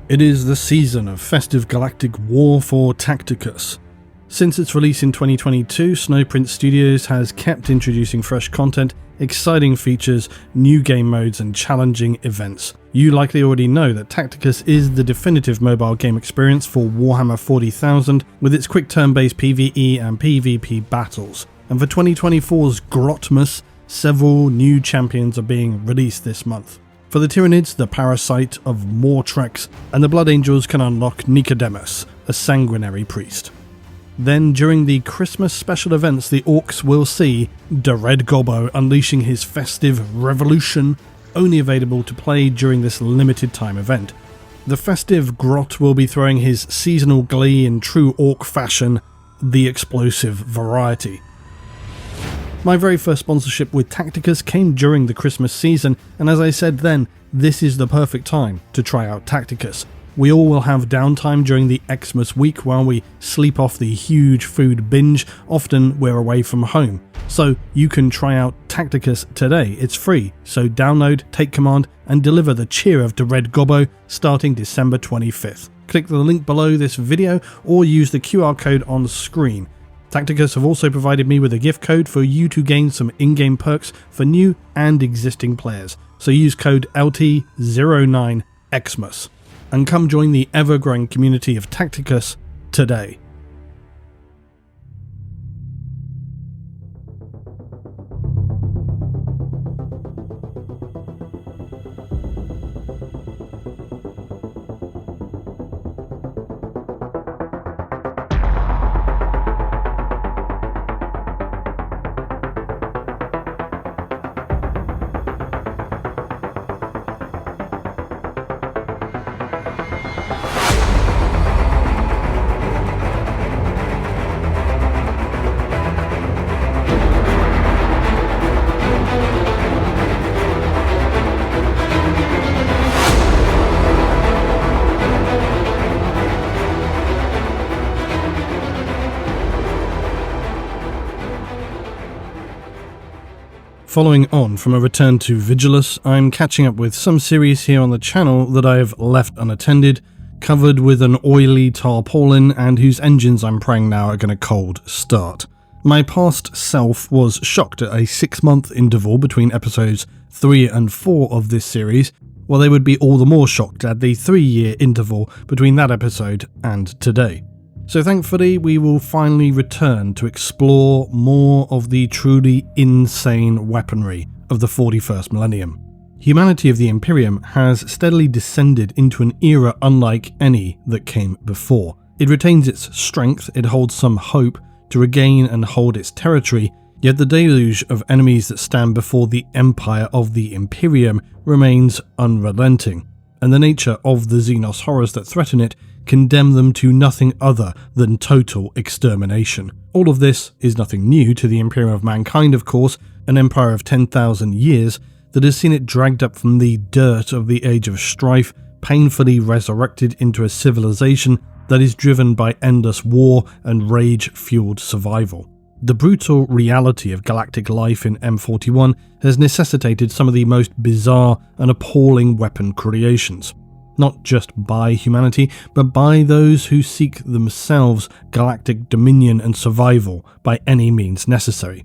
It is the season of festive galactic war for Tacticus. Since its release in 2022, Snowprint Studios has kept introducing fresh content, exciting features, new game modes and challenging events. You likely already know that Tacticus is the definitive mobile game experience for Warhammer 40,000 with its quick turn-based PvE and PvP battles. And for 2024's Grotmas, several new champions are being released this month. For the Tyranids, the Parasite of Mortrex, and the Blood Angels can unlock Nicodemus, a sanguinary priest. Then, during the Christmas special events, the Orcs will see the Red Gobbo unleashing his festive revolution, only available to play during this limited time event. The festive Grot will be throwing his seasonal glee in true Orc fashion, the explosive variety. My very first sponsorship with Tacticus came during the Christmas season, and as I said then, this is the perfect time to try out Tacticus. We all will have downtime during the Xmas week while we sleep off the huge food binge. Often we're away from home. So you can try out Tacticus today. It's free, so download, take command, and deliver the cheer of the Red Gobbo starting December 25th. Click the link below this video or use the QR code on screen. Tacticus have also provided me with a gift code for you to gain some in-game perks for new and existing players. So use code LT09XMAS and come join the ever-growing community of Tacticus today. Following on from a return to Vigilus, I'm catching up with some series here on the channel that I have left unattended, covered with an oily tarpaulin and whose engines I'm praying now are going to cold start. My past self was shocked at a 6-month interval between episodes 3 and 4 of this series, while they would be all the more shocked at the 3-year interval between that episode and today. So thankfully we will finally return to explore more of the truly insane weaponry of the 41st millennium. Humanity of the Imperium has steadily descended into an era unlike any that came before. It retains its strength, it holds some hope to regain and hold its territory, yet the deluge of enemies that stand before the empire of the Imperium remains unrelenting, and the nature of the Xenos horrors that threaten it condemn them to nothing other than total extermination. All of this is nothing new to the Imperium of Mankind, of course, an empire of 10,000 years that has seen it dragged up from the dirt of the Age of Strife, painfully resurrected into a civilization that is driven by endless war and rage-fueled survival. The brutal reality of galactic life in M41 has necessitated some of the most bizarre and appalling weapon creations. Not just by humanity, but by those who seek themselves galactic dominion and survival by any means necessary.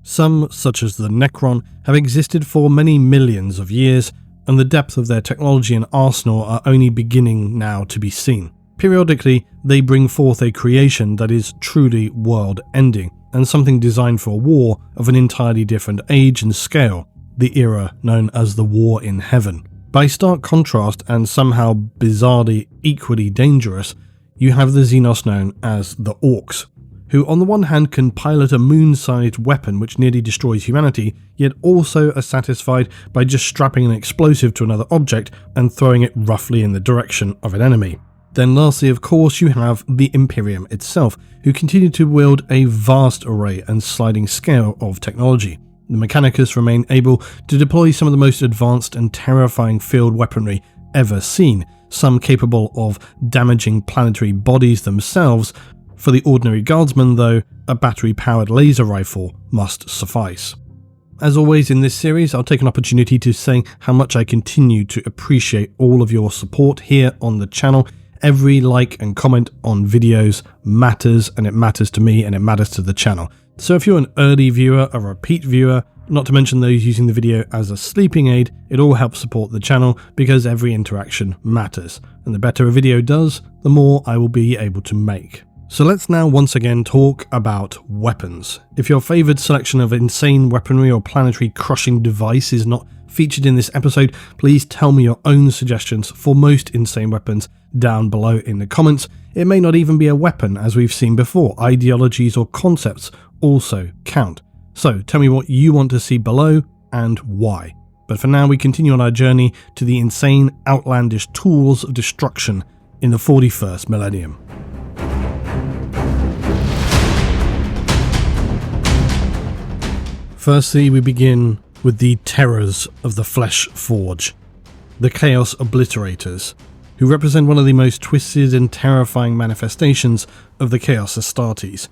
Some, such as the Necron, have existed for many millions of years, and the depth of their technology and arsenal are only beginning now to be seen. Periodically, they bring forth a creation that is truly world-ending, and something designed for a war of an entirely different age and scale, the era known as the War in Heaven. By stark contrast, and somehow bizarrely equally dangerous, you have the Xenos known as the Orcs, who on the one hand can pilot a moon-sized weapon which nearly destroys humanity, yet also are satisfied by just strapping an explosive to another object and throwing it roughly in the direction of an enemy. Then lastly, of course, you have the Imperium itself, who continue to wield a vast array and sliding scale of technology. The Mechanicus remain able to deploy some of the most advanced and terrifying field weaponry ever seen, some capable of damaging planetary bodies themselves. For the ordinary guardsman, though, a battery-powered laser rifle must suffice. As always in this series, I'll take an opportunity to say how much I continue to appreciate all of your support here on the channel. Every like and comment on videos matters, and it matters to me and it matters to the channel. So if you're an early viewer, a repeat viewer, not to mention those using the video as a sleeping aid, it all helps support the channel because every interaction matters. And the better a video does, the more I will be able to make. So let's now once again talk about weapons. If your favoured selection of insane weaponry or planetary crushing device is not featured in this episode, please tell me your own suggestions for most insane weapons down below in the comments. It may not even be a weapon, as we've seen before. Ideologies or concepts also count. So tell me what you want to see below and why. But for now, we continue on our journey to the insane, outlandish tools of destruction in the 41st millennium. Firstly, we begin with the terrors of the Flesh Forge, the Chaos Obliterators, who represent one of the most twisted and terrifying manifestations of the Chaos Astartes.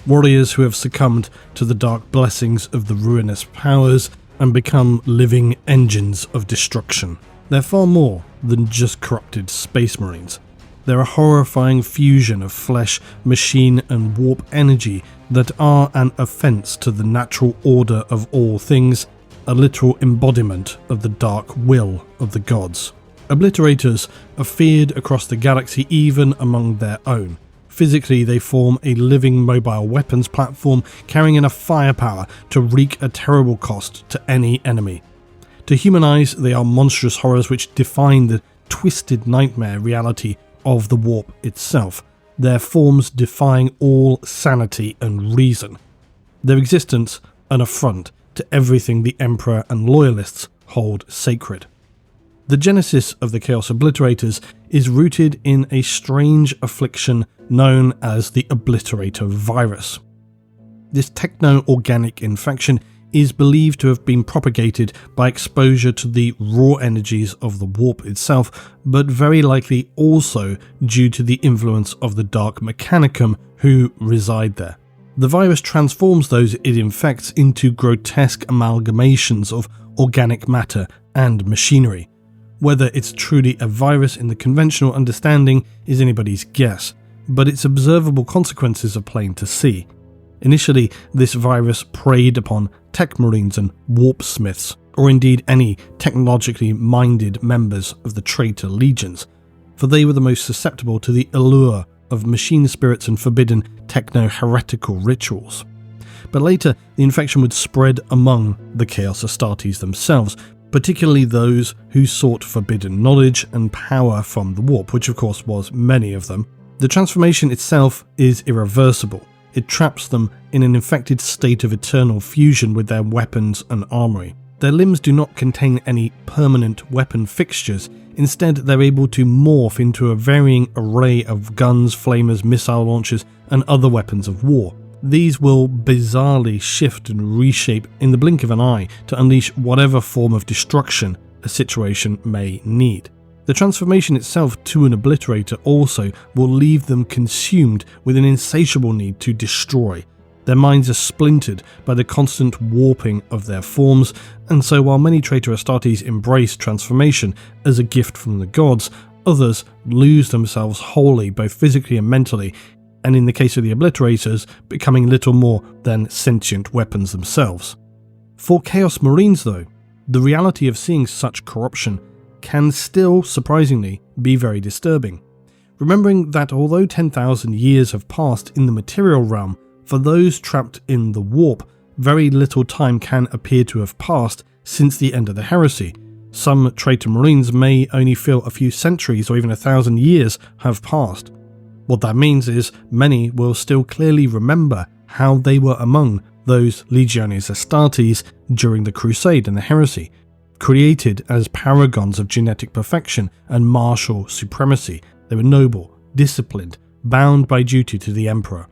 Warriors who have succumbed to the dark blessings of the ruinous powers and become living engines of destruction. They're far more than just corrupted space marines. They're a horrifying fusion of flesh, machine and warp energy that are an offence to the natural order of all things, a literal embodiment of the dark will of the gods. Obliterators are feared across the galaxy even among their own. Physically, they form a living mobile weapons platform carrying enough firepower to wreak a terrible cost to any enemy. To humanize, they are monstrous horrors which define the twisted nightmare reality of the warp itself, their forms defying all sanity and reason. Their existence an affront to everything the Emperor and Loyalists hold sacred. The genesis of the Chaos Obliterators is rooted in a strange affliction known as the Obliterator virus. This techno-organic infection is believed to have been propagated by exposure to the raw energies of the warp itself, but very likely also due to the influence of the Dark Mechanicum who reside there. The virus transforms those it infects into grotesque amalgamations of organic matter and machinery. Whether it's truly a virus in the conventional understanding is anybody's guess, but its observable consequences are plain to see. Initially, this virus preyed upon tech marines and warp smiths, or indeed any technologically minded members of the traitor legions, for they were the most susceptible to the allure of machine spirits and forbidden techno-heretical rituals. But later, the infection would spread among the Chaos Astartes themselves, particularly those who sought forbidden knowledge and power from the warp, which of course was many of them. The transformation itself is irreversible. It traps them in an infected state of eternal fusion with their weapons and armory. Their limbs do not contain any permanent weapon fixtures. Instead, they're able to morph into a varying array of guns, flamers, missile launchers, and other weapons of war. These will bizarrely shift and reshape in the blink of an eye to unleash whatever form of destruction a situation may need. The transformation itself to an obliterator also will leave them consumed with an insatiable need to destroy. Their minds are splintered by the constant warping of their forms, and so while many traitor Astartes embrace transformation as a gift from the gods, others lose themselves wholly, both physically and mentally, and in the case of the obliterators, becoming little more than sentient weapons themselves. For Chaos Marines though, the reality of seeing such corruption can still, surprisingly, be very disturbing. Remembering that although 10,000 years have passed in the material realm, for those trapped in the warp, very little time can appear to have passed since the end of the heresy. Some traitor marines may only feel a few centuries or even 1,000 years have passed. What that means is many will still clearly remember how they were among those Legiones Astartes during the Crusade and the heresy, created as paragons of genetic perfection and martial supremacy. They were noble, disciplined, bound by duty to the Emperor.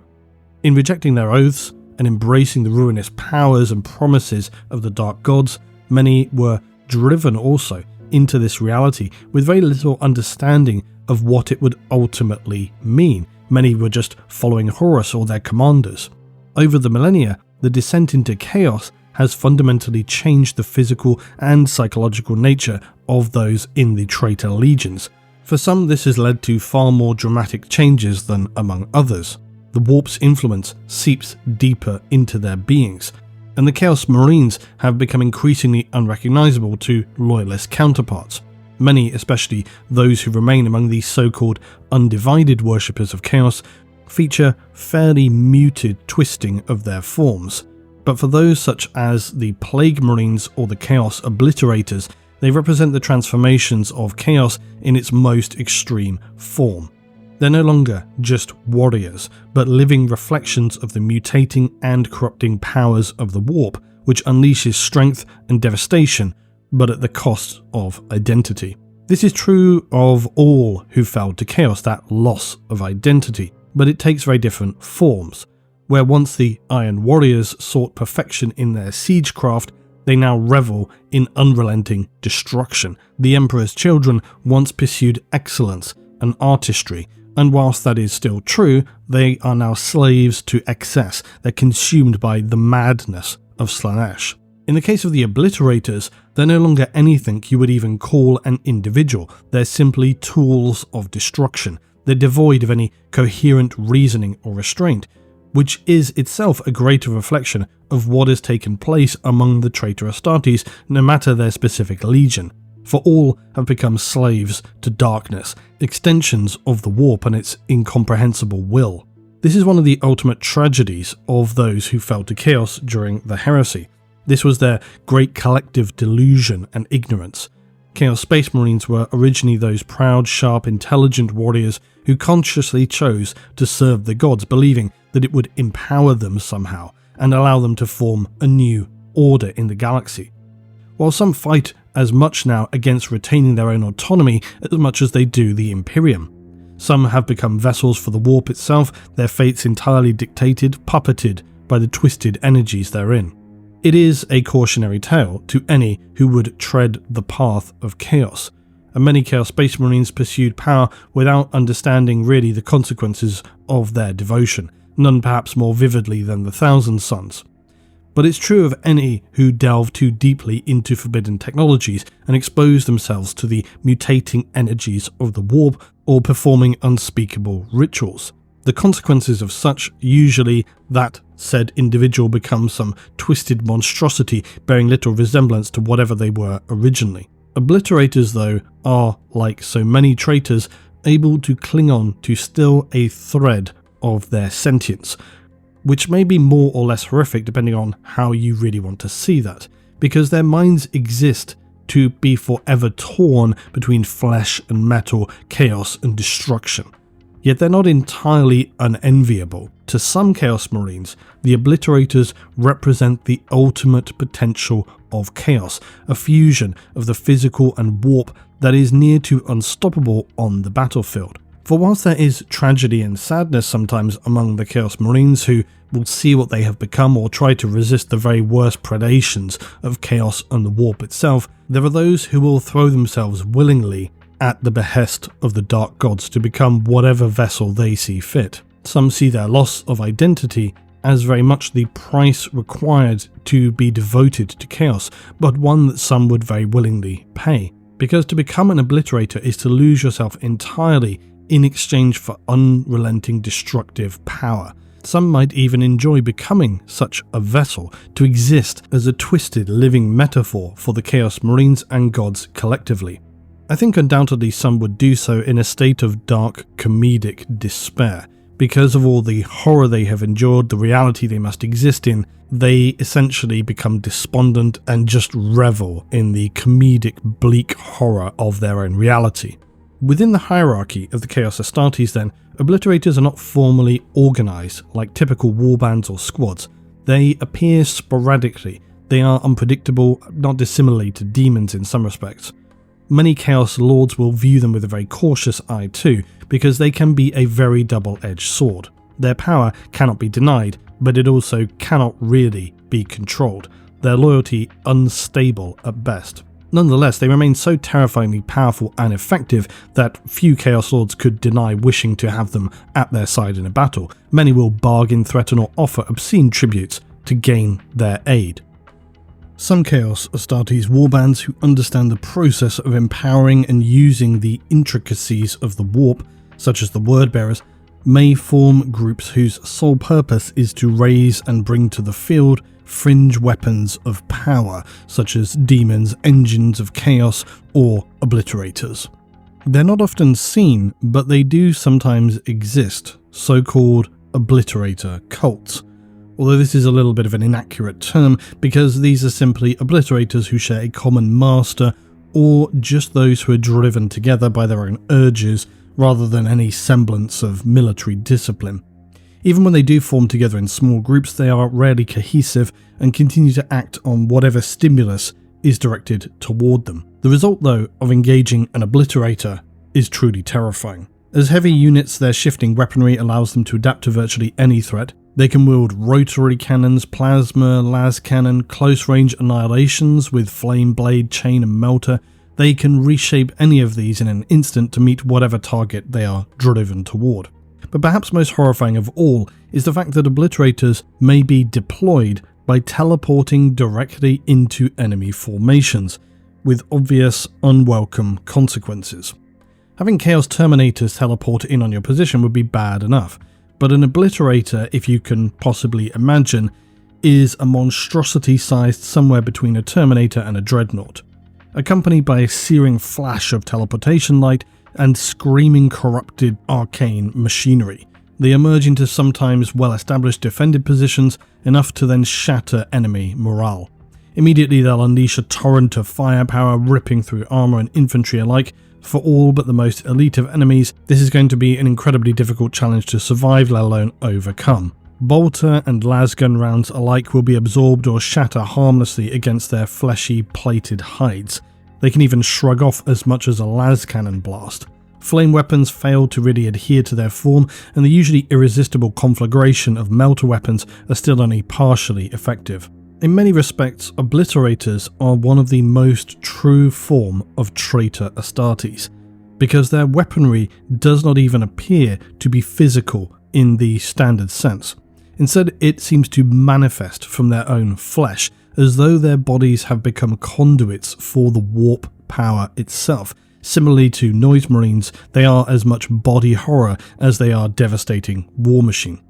In rejecting their oaths and embracing the ruinous powers and promises of the Dark Gods, many were driven also into this reality with very little understanding of what it would ultimately mean. Many were just following Horus or their commanders. Over the millennia, the descent into chaos has fundamentally changed the physical and psychological nature of those in the traitor legions. For some, this has led to far more dramatic changes than among others. The warp's influence seeps deeper into their beings, and the Chaos Marines have become increasingly unrecognizable to loyalist counterparts. Many, especially those who remain among the so-called undivided worshippers of Chaos, feature fairly muted twisting of their forms. But for those such as the Plague Marines or the Chaos Obliterators, they represent the transformations of Chaos in its most extreme form. They're no longer just warriors, but living reflections of the mutating and corrupting powers of the warp, which unleashes strength and devastation, but at the cost of identity. This is true of all who fell to Chaos, that loss of identity, but it takes very different forms. Where once the Iron Warriors sought perfection in their siegecraft, they now revel in unrelenting destruction. The Emperor's children once pursued excellence and artistry, and whilst that is still true, they are now slaves to excess. They're consumed by the madness of Slaanesh. In the case of the Obliterators, they're no longer anything you would even call an individual. They're simply tools of destruction. They're devoid of any coherent reasoning or restraint, which is itself a greater reflection of what has taken place among the traitor Astartes, no matter their specific legion. For all have become slaves to darkness, extensions of the warp and its incomprehensible will. This is one of the ultimate tragedies of those who fell to Chaos during the heresy. This was their great collective delusion and ignorance. Chaos Space Marines were originally those proud, sharp, intelligent warriors who consciously chose to serve the gods, believing that it would empower them somehow and allow them to form a new order in the galaxy. While some fight as much now against retaining their own autonomy as much as they do the Imperium. Some have become vessels for the warp itself, their fates entirely dictated, puppeted by the twisted energies therein. It is a cautionary tale to any who would tread the path of chaos, and many Chaos Space Marines pursued power without understanding really the consequences of their devotion, none perhaps more vividly than the Thousand Sons. But it's true of any who delve too deeply into forbidden technologies and expose themselves to the mutating energies of the warp or performing unspeakable rituals. The consequences of such, usually that said individual becomes some twisted monstrosity bearing little resemblance to whatever they were originally. Obliterators, though, are, like so many traitors, able to cling on to still a thread of their sentience, which may be more or less horrific depending on how you really want to see that, because their minds exist to be forever torn between flesh and metal, chaos and destruction. Yet they're not entirely unenviable. To some Chaos Marines, the Obliterators represent the ultimate potential of chaos, a fusion of the physical and warp that is near to unstoppable on the battlefield. For whilst there is tragedy and sadness sometimes among the Chaos Marines who will see what they have become or try to resist the very worst predations of chaos and the warp itself, there are those who will throw themselves willingly at the behest of the Dark Gods to become whatever vessel they see fit. Some see their loss of identity as very much the price required to be devoted to chaos, but one that some would very willingly pay. Because to become an Obliterator is to lose yourself entirely in exchange for unrelenting destructive power. Some might even enjoy becoming such a vessel, to exist as a twisted living metaphor for the Chaos Marines and gods collectively. I think undoubtedly some would do so in a state of dark comedic despair. Because of all the horror they have endured, the reality they must exist in, they essentially become despondent and just revel in the comedic bleak horror of their own reality. Within the hierarchy of the Chaos Astartes then, Obliterators are not formally organised like typical warbands or squads. They appear sporadically, they are unpredictable, not dissimilarly to demons in some respects. Many Chaos Lords will view them with a very cautious eye too, because they can be a very double-edged sword. Their power cannot be denied, but it also cannot really be controlled, their loyalty unstable at best. Nonetheless, they remain so terrifyingly powerful and effective that few Chaos Lords could deny wishing to have them at their side in a battle. Many will bargain, threaten or offer obscene tributes to gain their aid. Some Chaos Astartes warbands who understand the process of empowering and using the intricacies of the warp, such as the Wordbearers, may form groups whose sole purpose is to raise and bring to the field fringe weapons of power, such as demons, engines of chaos, or obliterators. They're not often seen, but they do sometimes exist, so-called obliterator cults. Although this is a little bit of an inaccurate term, because these are simply obliterators who share a common master, or just those who are driven together by their own urges, rather than any semblance of military discipline. Even when they do form together in small groups, they are rarely cohesive and continue to act on whatever stimulus is directed toward them. The result, though, of engaging an obliterator is truly terrifying. As heavy units, their shifting weaponry allows them to adapt to virtually any threat. They can wield rotary cannons, plasma, las cannon, close-range annihilations with flame blade, chain and melter. They can reshape any of these in an instant to meet whatever target they are driven toward. But perhaps most horrifying of all is the fact that obliterators may be deployed by teleporting directly into enemy formations, with obvious, unwelcome consequences. Having Chaos Terminators teleport in on your position would be bad enough, but an obliterator, if you can possibly imagine, is a monstrosity sized somewhere between a Terminator and a Dreadnought. Accompanied by a searing flash of teleportation light and screaming corrupted arcane machinery. They emerge into sometimes well-established defended positions, enough to then shatter enemy morale. Immediately they'll unleash a torrent of firepower, ripping through armor and infantry alike. For all but the most elite of enemies, this is going to be an incredibly difficult challenge to survive, let alone overcome. Bolter and lasgun rounds alike will be absorbed or shatter harmlessly against their fleshy, plated hides. They can even shrug off as much as a las cannon blast. Flame weapons fail to really adhere to their form, and the usually irresistible conflagration of melter weapons are still only partially effective. In many respects, obliterators are one of the most true form of traitor Astartes, because their weaponry does not even appear to be physical in the standard sense. Instead, it seems to manifest from their own flesh, as though their bodies have become conduits for the warp power itself. Similarly to Noise Marines, they are as much body horror as they are devastating war machine.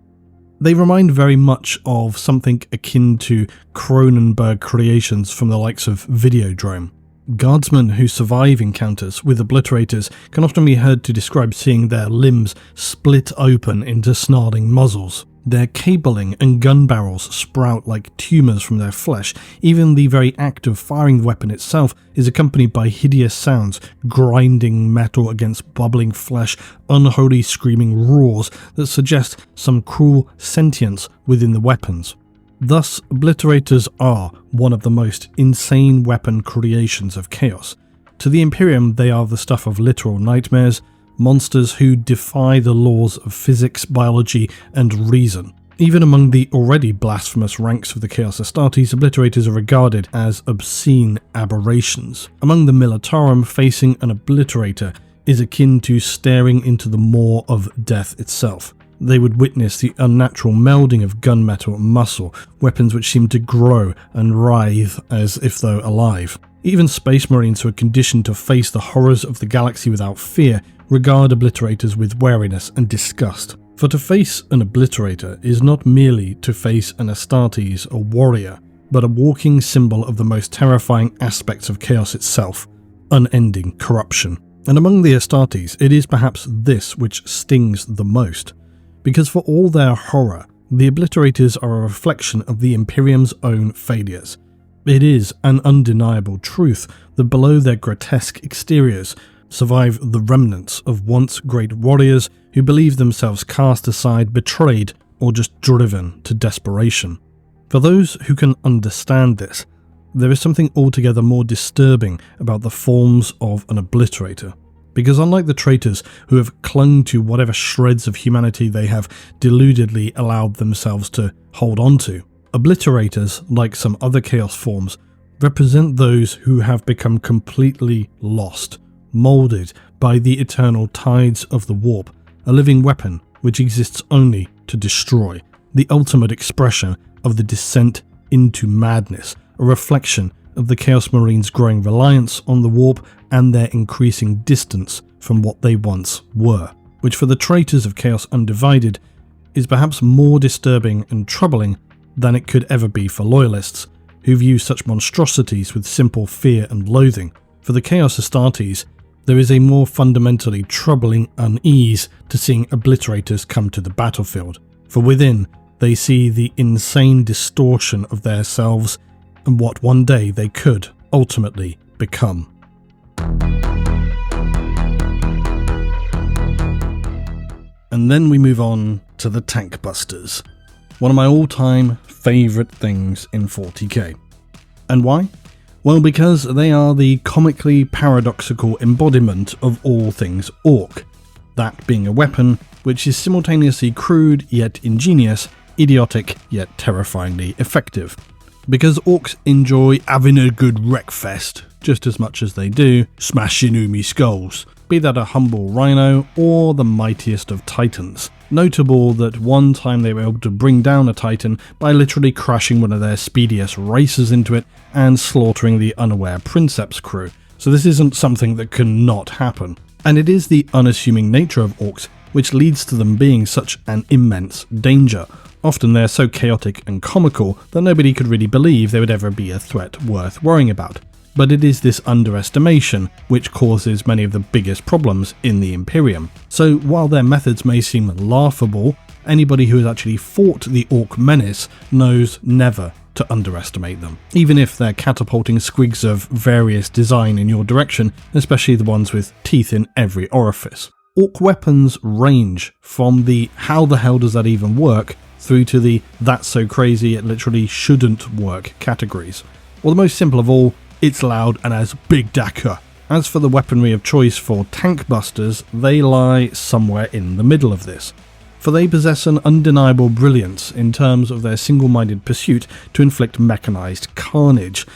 They remind very much of something akin to Cronenberg creations from the likes of Videodrome. Guardsmen who survive encounters with obliterators can often be heard to describe seeing their limbs split open into snarling muzzles. Their cabling and gun barrels sprout like tumours from their flesh. Even the very act of firing the weapon itself is accompanied by hideous sounds, grinding metal against bubbling flesh, unholy screaming roars that suggest some cruel sentience within the weapons. Thus, obliterators are one of the most insane weapon creations of chaos. To the Imperium, they are the stuff of literal nightmares, monsters who defy the laws of physics, biology, and reason. Even among the already blasphemous ranks of the Chaos Astartes, obliterators are regarded as obscene aberrations. Among the Militarum, facing an obliterator is akin to staring into the maw of death itself. They would witness the unnatural melding of gunmetal and muscle, weapons which seem to grow and writhe as if though alive. Even Space Marines who are conditioned to face the horrors of the galaxy without fear regard obliterators with wariness and disgust. For to face an obliterator is not merely to face an Astartes or warrior, but a walking symbol of the most terrifying aspects of chaos itself, unending corruption. And among the Astartes, it is perhaps this which stings the most, because for all their horror, the obliterators are a reflection of the Imperium's own failures. It is an undeniable truth that below their grotesque exteriors survive the remnants of once great warriors who believe themselves cast aside, betrayed, or just driven to desperation. For those who can understand this, there is something altogether more disturbing about the forms of an obliterator. Because unlike the traitors who have clung to whatever shreds of humanity they have deludedly allowed themselves to hold on to, obliterators, like some other chaos forms, represent those who have become completely lost, moulded by the eternal tides of the warp, a living weapon which exists only to destroy, the ultimate expression of the descent into madness a reflection of the Chaos Marines' growing reliance on the warp and their increasing distance from what they once were, which for the traitors of Chaos Undivided is perhaps more disturbing and troubling than it could ever be for loyalists, who view such monstrosities with simple fear and loathing. For the Chaos Astartes, there is a more fundamentally troubling unease to seeing Obliterators come to the battlefield, for within they see the insane distortion of their selves and what one day they could ultimately become. And then we move on to the Tank Busters, one of my all-time favourite things in 40k. And why? Well, because they are the comically paradoxical embodiment of all things orc, that being a weapon which is simultaneously crude yet ingenious, idiotic yet terrifyingly effective. Because orcs enjoy having a good wreckfest just as much as they do smashing Umi skulls, be that a humble rhino or the mightiest of titans. Notable that one time they were able to bring down a titan by literally crashing one of their speediest racers into it and slaughtering the unaware Princeps crew, so this isn't something that can not happen. And it is the unassuming nature of orcs which leads to them being such an immense danger. Often they're so chaotic and comical that nobody could really believe they would ever be a threat worth worrying about. But it is this underestimation which causes many of the biggest problems in the Imperium. So while their methods may seem laughable, anybody who has actually fought the Orc menace knows never to underestimate them, even if they're catapulting squigs of various design in your direction, especially the ones with teeth in every orifice. Orc weapons range from the how the hell does that even work through to the that's so crazy it literally shouldn't work categories. Well, the most simple of all, it's loud and has big dacker. As for the weaponry of choice for tank busters, they lie somewhere in the middle of this, for they possess an undeniable brilliance in terms of their single-minded pursuit to inflict mechanized carnage,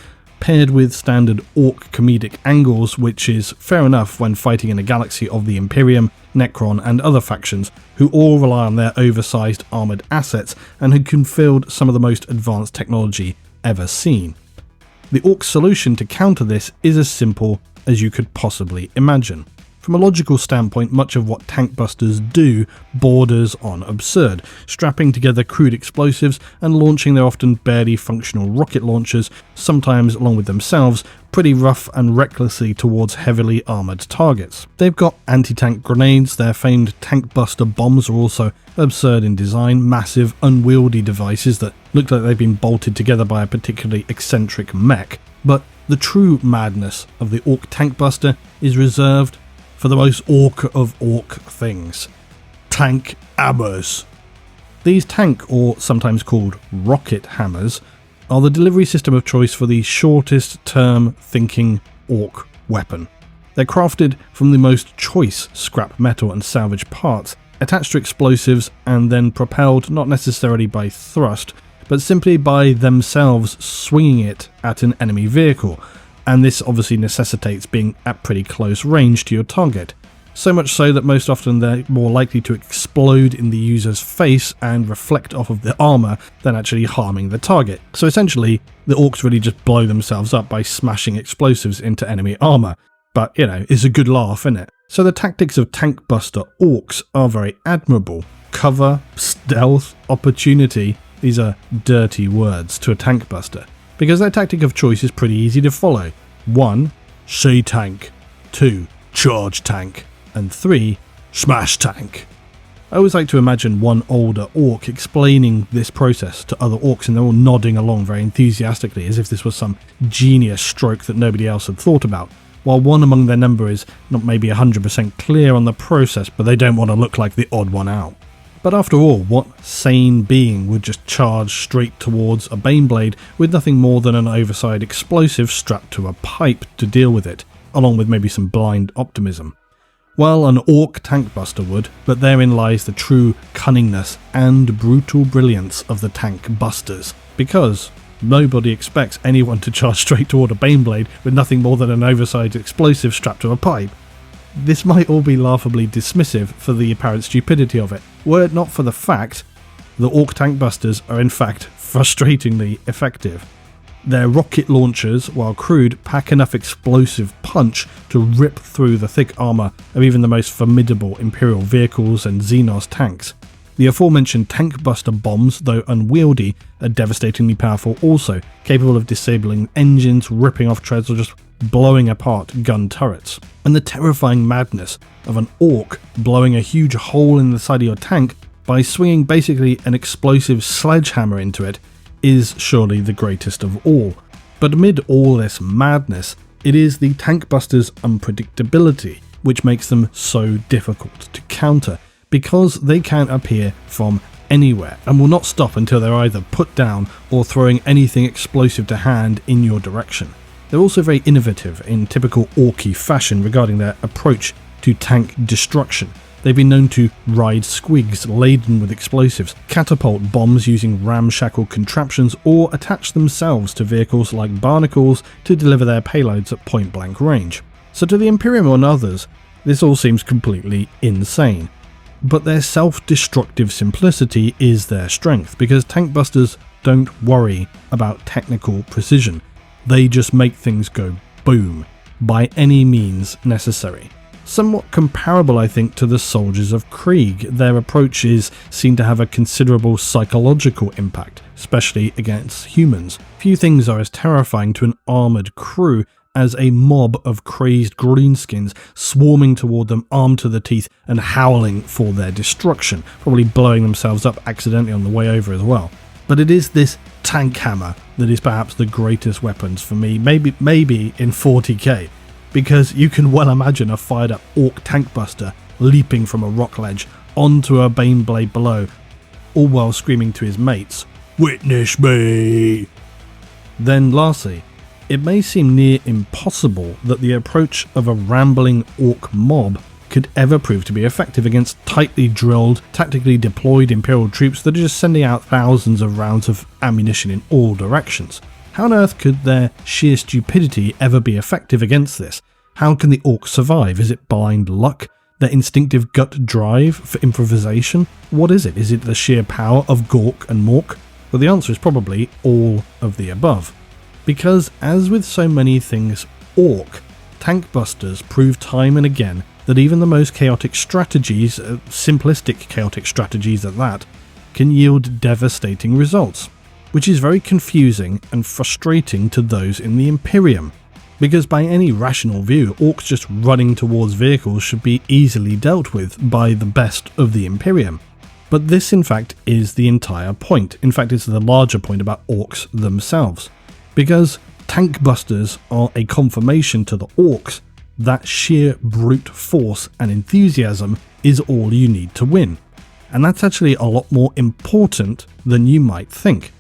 paired with standard orc comedic angles, which is fair enough when fighting in a galaxy of the Imperium, Necron and other factions, who all rely on their oversized armoured assets and who can field some of the most advanced technology ever seen. The Orc solution to counter this is as simple as you could possibly imagine. From a logical standpoint, much of what tank busters do borders on absurd, strapping together crude explosives and launching their often barely functional rocket launchers, sometimes along with themselves, pretty rough and recklessly towards heavily armoured targets. They've got anti-tank grenades, their famed tank buster bombs are also absurd in design, massive unwieldy devices that look like they've been bolted together by a particularly eccentric mech. But the true madness of the Orc tank buster is reserved for the most orc of orc things, tank AMMERS. These tank, or sometimes called rocket hammers, are the delivery system of choice for the shortest term thinking orc weapon. They're crafted from the most choice scrap metal and salvage parts, attached to explosives and then propelled not necessarily by thrust, but simply by themselves swinging it at an enemy vehicle, and this obviously necessitates being at pretty close range to your target. So much so that most often they're more likely to explode in the user's face and reflect off of the armour than actually harming the target. So essentially, the orcs really just blow themselves up by smashing explosives into enemy armour. But, you know, it's a good laugh, isn't it? So the tactics of tank buster orcs are very admirable. Cover, stealth, opportunity, these are dirty words to a tank buster, because their tactic of choice is pretty easy to follow. 1. Say tank. 2. Charge tank. And 3. Smash tank. I always like to imagine one older orc explaining this process to other orcs, and they're all nodding along very enthusiastically as if this was some genius stroke that nobody else had thought about, while one among their number is not maybe 100% clear on the process, but they don't want to look like the odd one out. But after all, what sane being would just charge straight towards a Baneblade with nothing more than an oversized explosive strapped to a pipe to deal with it, along with maybe some blind optimism? Well, an orc tank buster would, but therein lies the true cunningness and brutal brilliance of the tank busters, because nobody expects anyone to charge straight toward a Baneblade with nothing more than an oversized explosive strapped to a pipe. This might all be laughably dismissive for the apparent stupidity of it, were it not for the fact the Orc tank busters are in fact frustratingly effective. Their rocket launchers, while crude, pack enough explosive punch to rip through the thick armour of even the most formidable Imperial vehicles and Xenos tanks. The aforementioned tank buster bombs, though unwieldy, are devastatingly powerful also, capable of disabling engines, ripping off treads, or just blowing apart gun turrets. And the terrifying madness of an orc blowing a huge hole in the side of your tank by swinging basically an explosive sledgehammer into it is surely the greatest of all. But amid all this madness, it is the tank busters' unpredictability which makes them so difficult to counter, because they can appear from anywhere and will not stop until they're either put down or throwing anything explosive to hand in your direction. They're also very innovative in typical ORKY fashion regarding their approach to tank destruction. They've been known to ride squigs laden with explosives, catapult bombs using ramshackle contraptions, or attach themselves to vehicles like barnacles to deliver their payloads at point blank range. So to the Imperium and others, this all seems completely insane. But their self-destructive simplicity is their strength, because tank busters don't worry about technical precision. They just make things go boom, by any means necessary. Somewhat comparable, I think, to the soldiers of Krieg. Their approaches seem to have a considerable psychological impact, especially against humans. Few things are as terrifying to an armoured crew as a mob of crazed greenskins swarming toward them armed to the teeth and howling for their destruction, probably blowing themselves up accidentally on the way over as well. But it is this tank hammer that is perhaps the greatest weapons for me, maybe in 40k, because you can well imagine a fired up orc tank buster leaping from a rock ledge onto a bane blade below, all while screaming to his mates, "Witness me!" Then lastly, it may seem near impossible that the approach of a rambling orc mob could ever prove to be effective against tightly drilled, tactically deployed Imperial troops that are just sending out thousands of rounds of ammunition in all directions. How on earth could their sheer stupidity ever be effective against this? How can the orcs survive? Is it blind luck? Their instinctive gut drive for improvisation? What is it? Is it the sheer power of Gork and Mork? Well, the answer is probably all of the above. Because, as with so many things orc, tank busters prove time and again that even the most chaotic strategies, simplistic chaotic strategies at that, can yield devastating results, which is very confusing and frustrating to those in the Imperium, because by any rational view, orcs just running towards vehicles should be easily dealt with by the best of the Imperium. But this in fact is the entire point. In fact, it's the larger point about orcs themselves. Because tank busters are a confirmation to the orcs that sheer brute force and enthusiasm is all you need to win. And that's actually a lot more important than you might think,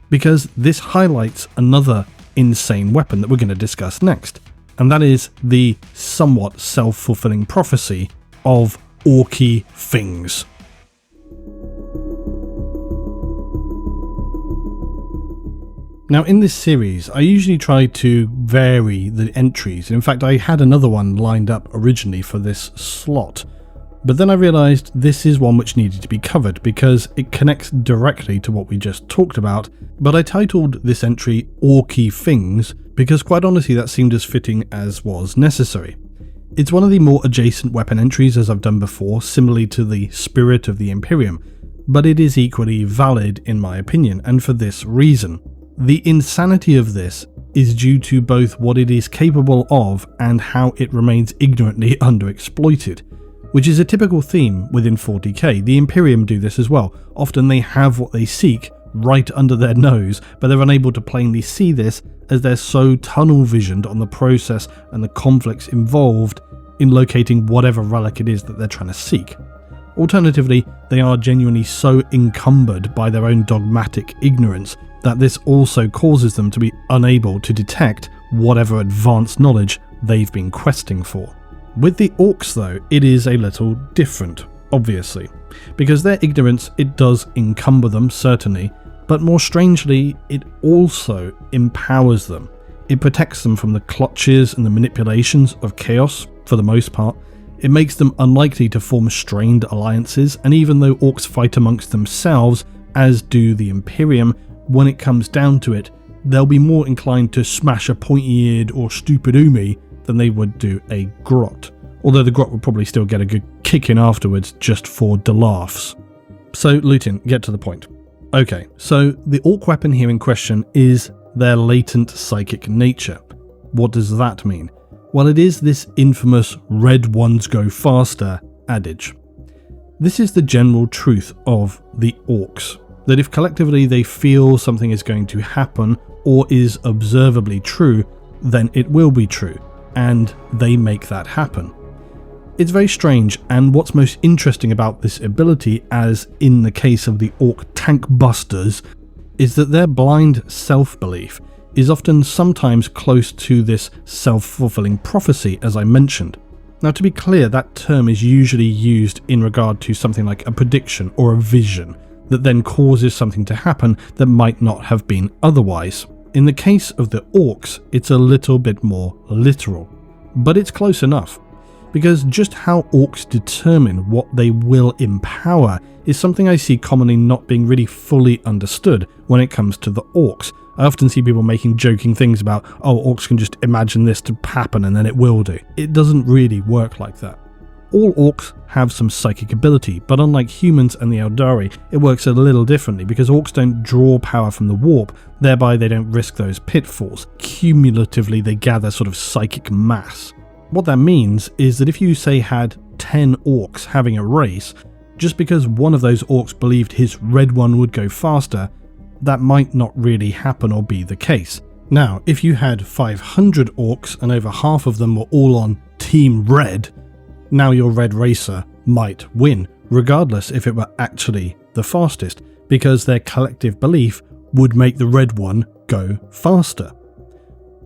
because this highlights another insane weapon that we're going to discuss next, and that is the somewhat self-fulfilling prophecy of ORKY FINGS. Now in this series, I usually try to vary the entries. In fact, I had another one lined up originally for this slot, but then I realised this is one which needed to be covered because it connects directly to what we just talked about, but I titled this entry ORKY FINGS because quite honestly that seemed as fitting as was necessary. It's one of the more adjacent weapon entries as I've done before, similarly to the Spirit of the Imperium, but it is equally valid in my opinion, and for this reason. The insanity of this is due to both what it is capable of and how it remains ignorantly underexploited, which is a typical theme within 40k. The Imperium do this as well. Often they have what they seek right under their nose, but they're unable to plainly see this as they're so tunnel visioned on the process and the conflicts involved in locating whatever relic it is that they're trying to seek. Alternatively, they are genuinely so encumbered by their own dogmatic ignorance that this also causes them to be unable to detect whatever advanced knowledge they've been questing for. With the orcs though, it is a little different, obviously, because their ignorance, it does encumber them certainly, but more strangely, it also empowers them. It protects them from the clutches and the manipulations of chaos for the most part. It makes them unlikely to form strained alliances, and even though orcs fight amongst themselves, as do the Imperium, when it comes down to it, they'll be more inclined to smash a pointy-eared or stupid Umi than they would do a grot. Although the grot would probably still get a good kick in afterwards just for the laughs. So Lutin, get to the point. Okay, so the orc weapon here in question is their latent psychic nature. What does that mean? Well, it is this infamous red ones go faster adage. This is the general truth of the orcs, that if collectively they feel something is going to happen or is observably true, then it will be true, and they make that happen. It's very strange, and what's most interesting about this ability, as in the case of the orc tank busters, is that their blind self-belief is often sometimes close to this self-fulfilling prophecy, as I mentioned. Now, to be clear, that term is usually used in regard to something like a prediction or a vision that then causes something to happen that might not have been otherwise. In the case of the orcs, it's a little bit more literal, but it's close enough. Because just how orcs determine what they will empower is something I see commonly not being really fully understood when it comes to the orcs. I often see people making joking things about, oh, orcs can just imagine this to happen and then it will do. It doesn't really work like that. All orcs have some psychic ability, but unlike humans and the Eldari, it works a little differently because orcs don't draw power from the warp, thereby they don't risk those pitfalls. Cumulatively, they gather sort of psychic mass. What that means is that if you, say, had 10 orcs having a race, just because one of those orcs believed his red one would go faster, that might not really happen or be the case. Now, if you had 500 orcs and over half of them were all on Team Red, now your red racer might win, regardless if it were actually the fastest, because their collective belief would make the red one go faster.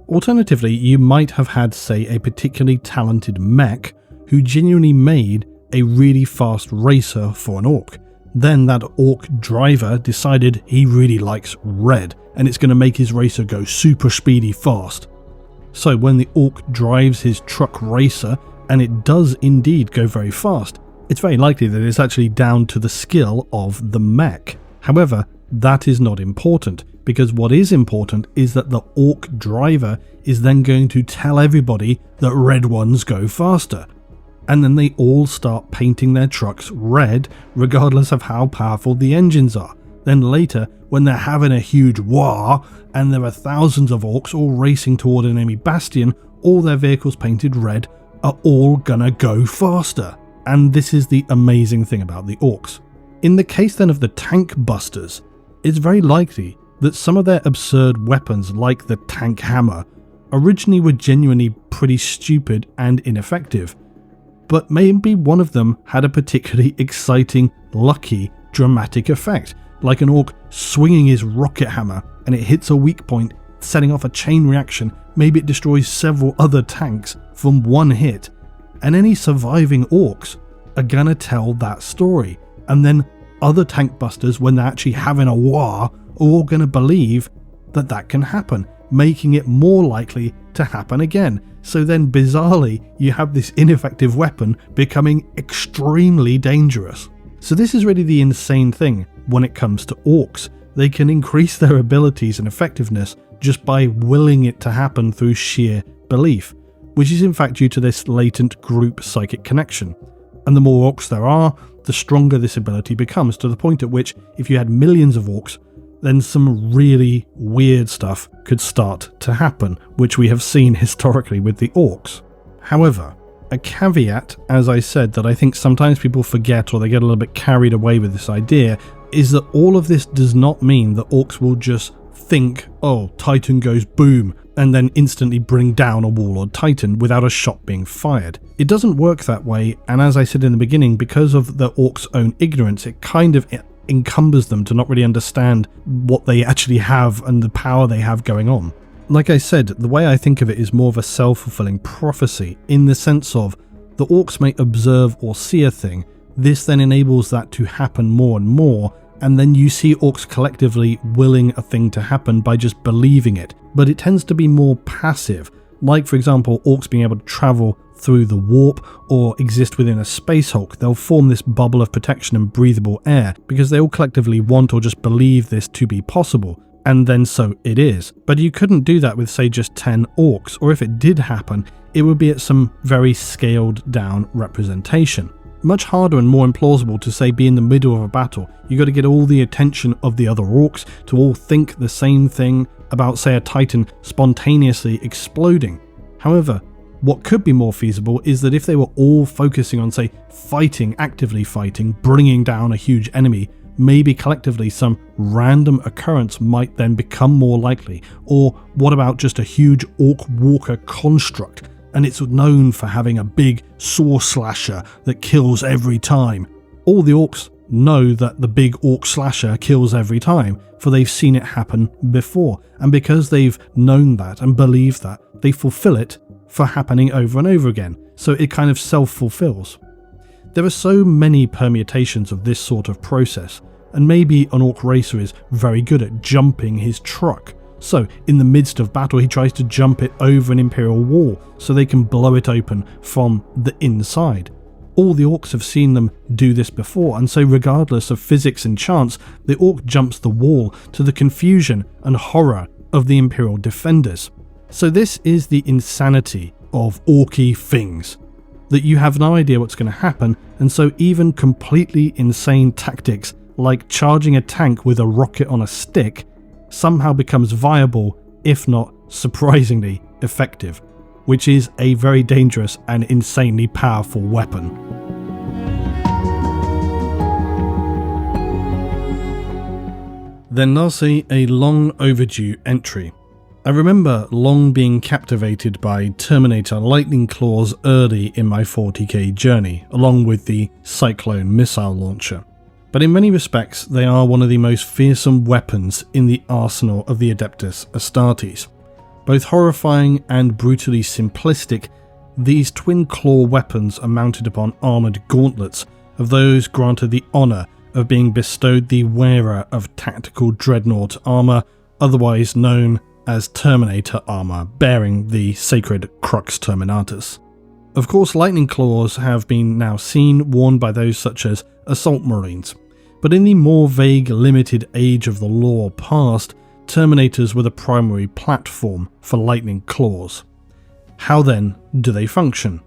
Alternatively, you might have had, say, a particularly talented mech who genuinely made a really fast racer for an orc. Then that orc driver decided he really likes red, and it's going to make his racer go super speedy fast. So when the orc drives his truck racer, and it does indeed go very fast, it's very likely that it's actually down to the skill of the mech. However, that is not important, because what is important is that the orc driver is then going to tell everybody that red ones go faster. And then they all start painting their trucks red, regardless of how powerful the engines are. Then later, when they're having a huge war, and there are thousands of orcs all racing toward an enemy bastion, all their vehicles painted red are all gonna go faster. And this is the amazing thing about the orcs. In the case then of the tank busters, it's very likely that some of their absurd weapons, like the tank hammer, originally were genuinely pretty stupid and ineffective, but maybe one of them had a particularly exciting, lucky, dramatic effect, like an orc swinging his rocket hammer and it hits a weak point, setting off a chain reaction. Maybe it destroys several other tanks from one hit, and any surviving orcs are gonna tell that story, and then other tank busters, when they're actually having a war, are all going to believe that that can happen, making it more likely to happen again. So then bizarrely, you have this ineffective weapon becoming extremely dangerous. So this is really the insane thing when it comes to orcs. They can increase their abilities and effectiveness just by willing it to happen through sheer belief, which is in fact due to this latent group psychic connection. And the more orcs there are, the stronger this ability becomes, to the point at which if you had millions of orcs, then some really weird stuff could start to happen, which we have seen historically with the orcs. However, a caveat, as I said, that I think sometimes people forget or they get a little bit carried away with this idea, is that all of this does not mean that orcs will just think, oh, Titan goes boom, and then instantly bring down a warlord Titan without a shot being fired. It doesn't work that way, and as I said in the beginning, because of the orcs' own ignorance, it kind of encumbers them to not really understand what they actually have and the power they have going on. Like I said, the way I think of it is more of a self-fulfilling prophecy, in the sense of the orcs may observe or see a thing, this then enables that to happen more and more, and then you see orcs collectively willing a thing to happen by just believing it, but it tends to be more passive, like for example orcs being able to travel through the warp or exist within a space hulk. They'll form this bubble of protection and breathable air because they all collectively want or just believe this to be possible, and then so it is. But you couldn't do that with, say, just 10 orcs, or if it did happen, it would be at some very scaled down representation. Much harder and more implausible to, say, be in the middle of a battle. You got to get all the attention of the other orcs to all think the same thing about, say, a titan spontaneously exploding. However, what could be more feasible is that if they were all focusing on, say, fighting, actively fighting, bringing down a huge enemy, maybe collectively some random occurrence might then become more likely. Or what about just a huge orc walker construct, and it's known for having a big saw slasher that kills every time? All the orcs know that the big orc slasher kills every time, for they've seen it happen before, and because they've known that and believe that, they fulfill it for happening over and over again, so it kind of self-fulfills. There are so many permutations of this sort of process, and maybe an orc racer is very good at jumping his truck. So, in the midst of battle, he tries to jump it over an imperial wall so they can blow it open from the inside. All the orcs have seen them do this before, and so regardless of physics and chance, the orc jumps the wall to the confusion and horror of the imperial defenders. So this is the insanity of ORKY FINGS, that you have no idea what's going to happen, and so even completely insane tactics like charging a tank with a rocket on a stick somehow becomes viable, if not surprisingly effective, which is a very dangerous and insanely powerful weapon. Then lastly, a long overdue entry. I remember long being captivated by Terminator lightning claws early in my 40K journey, along with the Cyclone missile launcher. But in many respects, they are one of the most fearsome weapons in the arsenal of the Adeptus Astartes. Both horrifying and brutally simplistic, these twin claw weapons are mounted upon armoured gauntlets of those granted the honour of being bestowed the wearer of tactical dreadnought armour, otherwise known as Terminator armour, bearing the sacred Crux Terminatus. Of course, lightning claws have been now seen worn by those such as assault marines, but in the more vague, limited age of the lore past, Terminators were the primary platform for lightning claws. How then do they function?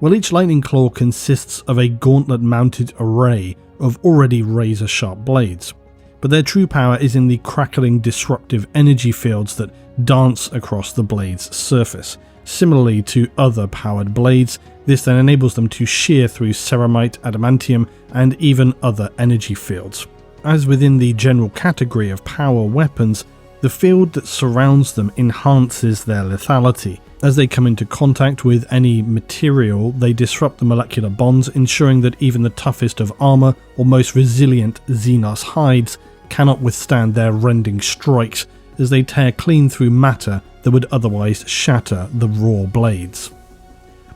Well, each lightning claw consists of a gauntlet-mounted array of already razor-sharp blades, but their true power is in the crackling, disruptive energy fields that dance across the blade's surface. Similarly to other powered blades, this then enables them to shear through ceramite, adamantium, and even other energy fields. As within the general category of power weapons, the field that surrounds them enhances their lethality. As they come into contact with any material, they disrupt the molecular bonds, ensuring that even the toughest of armour or most resilient Xenos hides cannot withstand their rending strikes, as they tear clean through matter that would otherwise shatter the raw blades.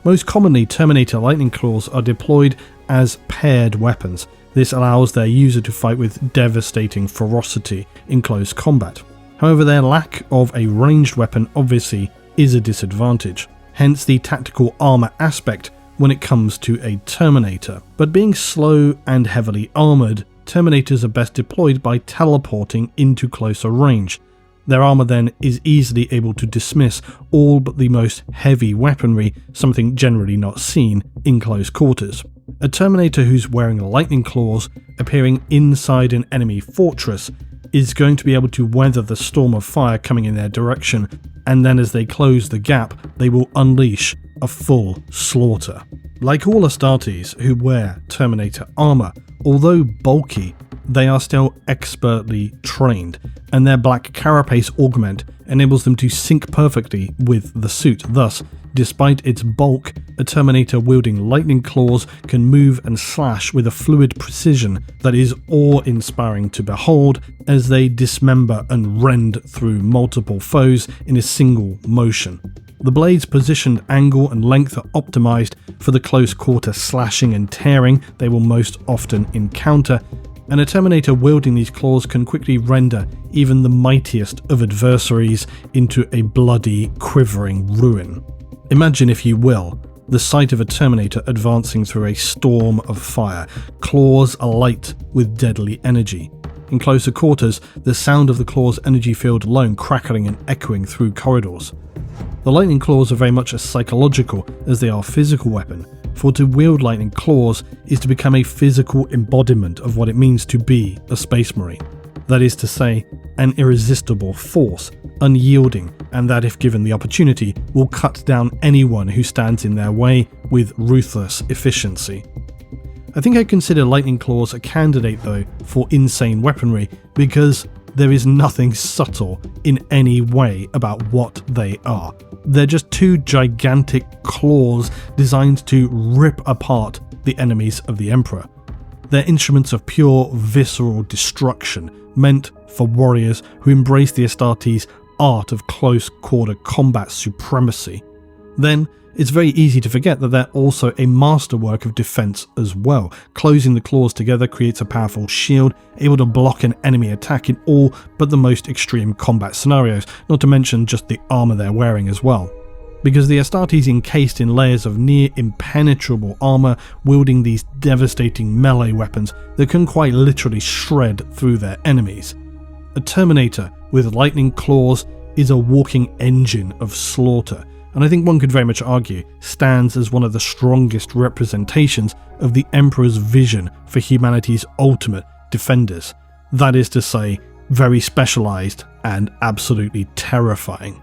Most commonly, Terminator lightning claws are deployed as paired weapons. This allows their user to fight with devastating ferocity in close combat. However, their lack of a ranged weapon obviously is a disadvantage, hence the tactical armour aspect when it comes to a Terminator. But being slow and heavily armoured, Terminators are best deployed by teleporting into closer range. Their armour then is easily able to dismiss all but the most heavy weaponry, something generally not seen in close quarters. A Terminator who's wearing lightning claws, appearing inside an enemy fortress, is going to be able to weather the storm of fire coming in their direction, and then as they close the gap, they will unleash a full slaughter. Like all Astartes who wear Terminator armour, although bulky, they are still expertly trained, and their black carapace augment enables them to sync perfectly with the suit. Thus, despite its bulk, a Terminator wielding lightning claws can move and slash with a fluid precision that is awe-inspiring to behold as they dismember and rend through multiple foes in a single motion. The blade's positioned angle and length are optimized for the close quarter slashing and tearing they will most often encounter, and a Terminator wielding these claws can quickly render even the mightiest of adversaries into a bloody, quivering ruin. Imagine, if you will, the sight of a Terminator advancing through a storm of fire, claws alight with deadly energy. In closer quarters, the sound of the claw's energy field alone crackling and echoing through corridors. The lightning claws are very much as psychological as they are physical weapon, for to wield lightning claws is to become a physical embodiment of what it means to be a Space Marine. That is to say, an irresistible force, unyielding, and that if given the opportunity will cut down anyone who stands in their way with ruthless efficiency. I think I consider lightning claws a candidate though for insane weaponry because there is nothing subtle in any way about what they are. They're just two gigantic claws designed to rip apart the enemies of the Emperor. They're instruments of pure visceral destruction, meant for warriors who embrace the Astartes' art of close-quarter combat supremacy. Then, it's very easy to forget that they're also a masterwork of defense as well. Closing the claws together creates a powerful shield, able to block an enemy attack in all but the most extreme combat scenarios, not to mention just the armor they're wearing as well. Because the Astartes encased in layers of near impenetrable armor, wielding these devastating melee weapons that can quite literally shred through their enemies. A Terminator with lightning claws is a walking engine of slaughter, and I think one could very much argue stands as one of the strongest representations of the Emperor's vision for humanity's ultimate defenders. That is to say, very specialized and absolutely terrifying.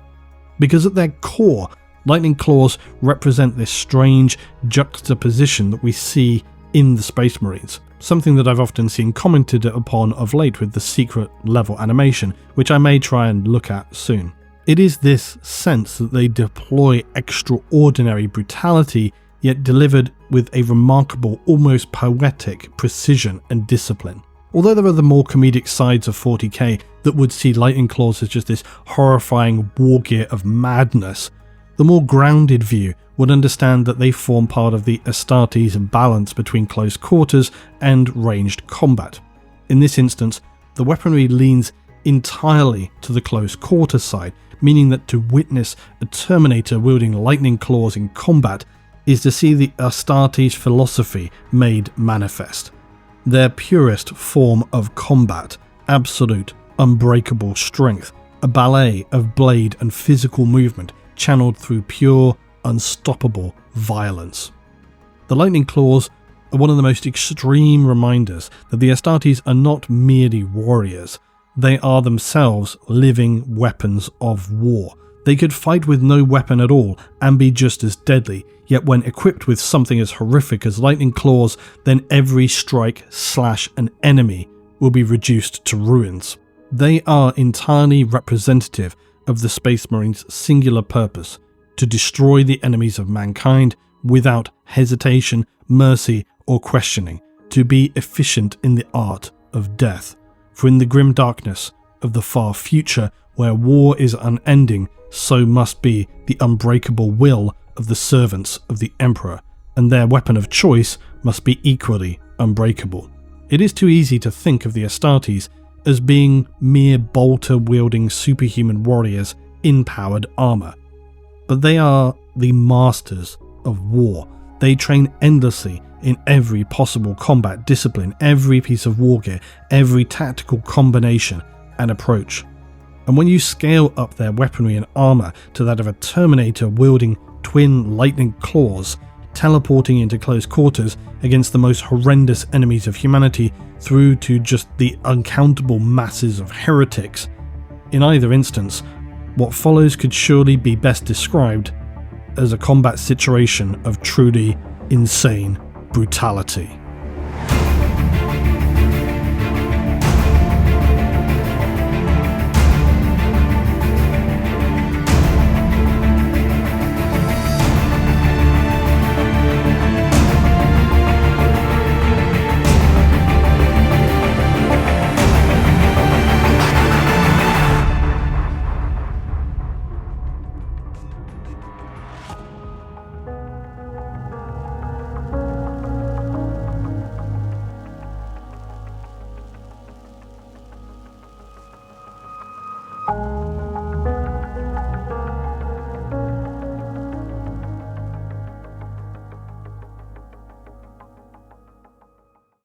Because at their core, lightning claws represent this strange juxtaposition that we see in the Space Marines, something that I've often seen commented upon of late with the secret level animation, which I may try and look at soon. It is this sense that they deploy extraordinary brutality, yet delivered with a remarkable, almost poetic precision and discipline. Although there are the more comedic sides of 40K that would see lightning claws as just this horrifying war gear of madness, the more grounded view would understand that they form part of the Astartes' balance between close quarters and ranged combat. In this instance, the weaponry leans entirely to the close quarter side, meaning that to witness a Terminator wielding lightning claws in combat is to see the Astartes' philosophy made manifest. Their purest form of combat, absolute, unbreakable strength, a ballet of blade and physical movement channeled through pure, unstoppable violence. The lightning claws are one of the most extreme reminders that the Astartes are not merely warriors. They are themselves living weapons of war. They could fight with no weapon at all and be just as deadly, yet when equipped with something as horrific as lightning claws, then every strike slash an enemy will be reduced to ruins. They are entirely representative of the Space Marines' singular purpose, to destroy the enemies of mankind without hesitation, mercy, or questioning, to be efficient in the art of death. For in the grim darkness of the far future, where war is unending, so must be the unbreakable will of the servants of the Emperor, and their weapon of choice must be equally unbreakable. It is too easy to think of the Astartes as being mere bolter-wielding superhuman warriors in powered armor. But they are the masters of war. They train endlessly in every possible combat discipline, every piece of war gear, every tactical combination and approach. And when you scale up their weaponry and armor to that of a Terminator wielding twin lightning claws, teleporting into close quarters against the most horrendous enemies of humanity through to just the uncountable masses of heretics, in either instance, what follows could surely be best described as a combat situation of truly insane brutality.